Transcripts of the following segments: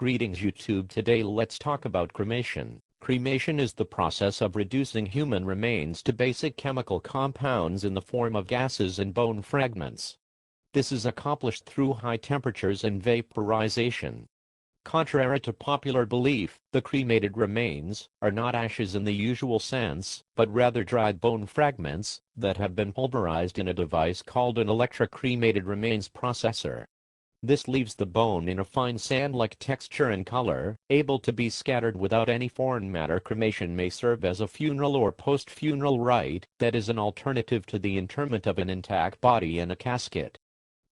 Greetings YouTube. Today let's talk about cremation. Cremation is the process of reducing human remains to basic chemical compounds in the form of gases and bone fragments. This is accomplished through high temperatures and vaporization. Contrary to popular belief, the cremated remains are not ashes in the usual sense, but rather dried bone fragments that have been pulverized in a device called an electrocremated remains processor. This leaves the bone in a fine sand-like texture and color, able to be scattered without any foreign matter. Cremation may serve as a funeral or post-funeral rite that is an alternative to the interment of an intact body in a casket.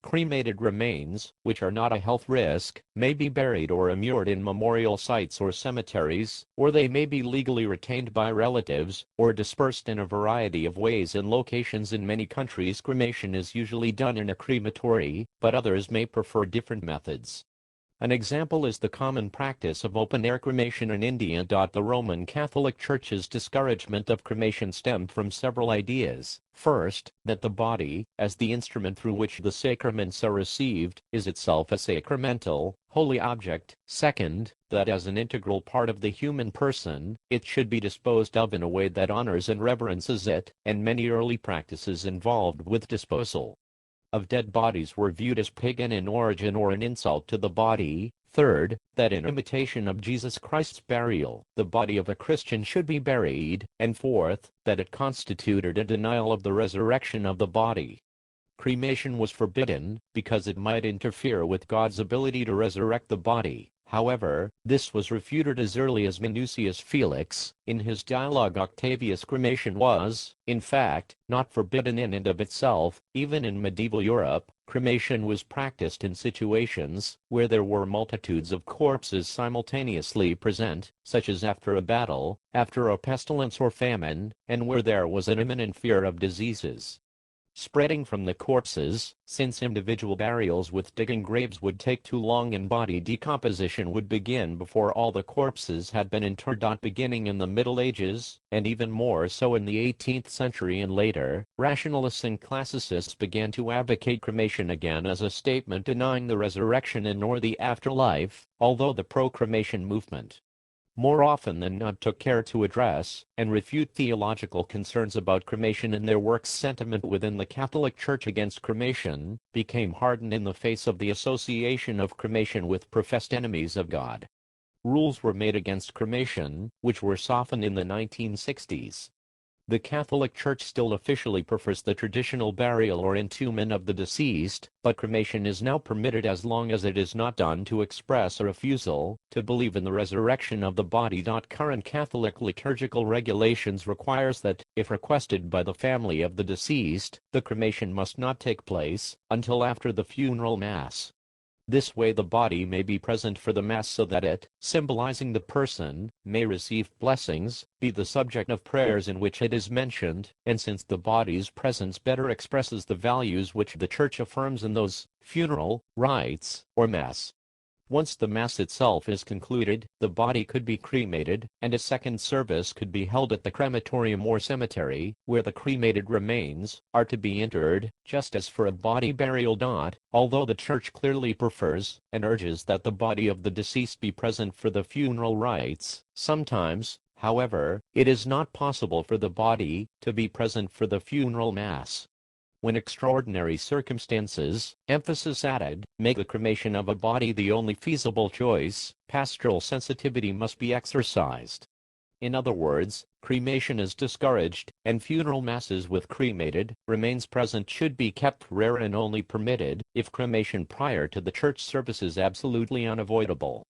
Cremated remains, which are not a health risk, may be buried or immured in memorial sites or cemeteries, or they may be legally retained by relatives, or dispersed in a variety of ways and locations. In many countries, cremation is usually done in a crematory, but others may prefer different methods. An example is the common practice of open-air cremation in India. The Roman Catholic Church's discouragement of cremation stemmed from several ideas. First, that the body, as the instrument through which the sacraments are received, is itself a sacramental, holy object. Second, that as an integral part of the human person, it should be disposed of in a way that honors and reverences it, and many early practices involved with disposal of dead bodies were viewed as pagan in origin or an insult to the body. Third, that in imitation of Jesus Christ's burial, the body of a Christian should be buried. And fourth, that it constituted a denial of the resurrection of the body. Cremation was forbidden because it might interfere with God's ability to resurrect the body. However, this was refuted as early as Minucius Felix. In his dialogue Octavius, cremation was, in fact, not forbidden in and of itself. Even in medieval Europe, cremation was practiced in situations where there were multitudes of corpses simultaneously present, such as after a battle, after a pestilence or famine, and where there was an imminent fear of diseases spreading from the corpses. Since individual burials with digging graves would take too long and body decomposition would begin before all the corpses had been interred. Beginning in the Middle Ages, and even more so in the 18th century and later, rationalists and classicists began to advocate cremation again as a statement denying the resurrection and or the afterlife, although the pro-cremation movement more often than not took care to address and refute theological concerns about cremation in their works. Sentiment within the Catholic Church against cremation became hardened in the face of the association of cremation with professed enemies of God. Rules were made against cremation, which were softened in the 1960s. The Catholic Church still officially prefers the traditional burial or entombment of the deceased, but cremation is now permitted as long as it is not done to express a refusal to believe in the resurrection of the body. Current Catholic liturgical regulations requires that, if requested by the family of the deceased, the cremation must not take place until after the funeral mass. This way the body may be present for the Mass so that it, symbolizing the person, may receive blessings, be the subject of prayers in which it is mentioned, and since the body's presence better expresses the values which the Church affirms in those funeral rites or Mass. Once the Mass itself is concluded, the body could be cremated, and a second service could be held at the crematorium or cemetery, where the cremated remains are to be interred, just as for a body burial. Although the Church clearly prefers and urges that the body of the deceased be present for the funeral rites, sometimes, however, it is not possible for the body to be present for the funeral Mass. When extraordinary circumstances, emphasis added, make the cremation of a body the only feasible choice, pastoral sensitivity must be exercised. In other words, cremation is discouraged, and funeral masses with cremated remains present should be kept rare and only permitted if cremation prior to the church service is absolutely unavoidable.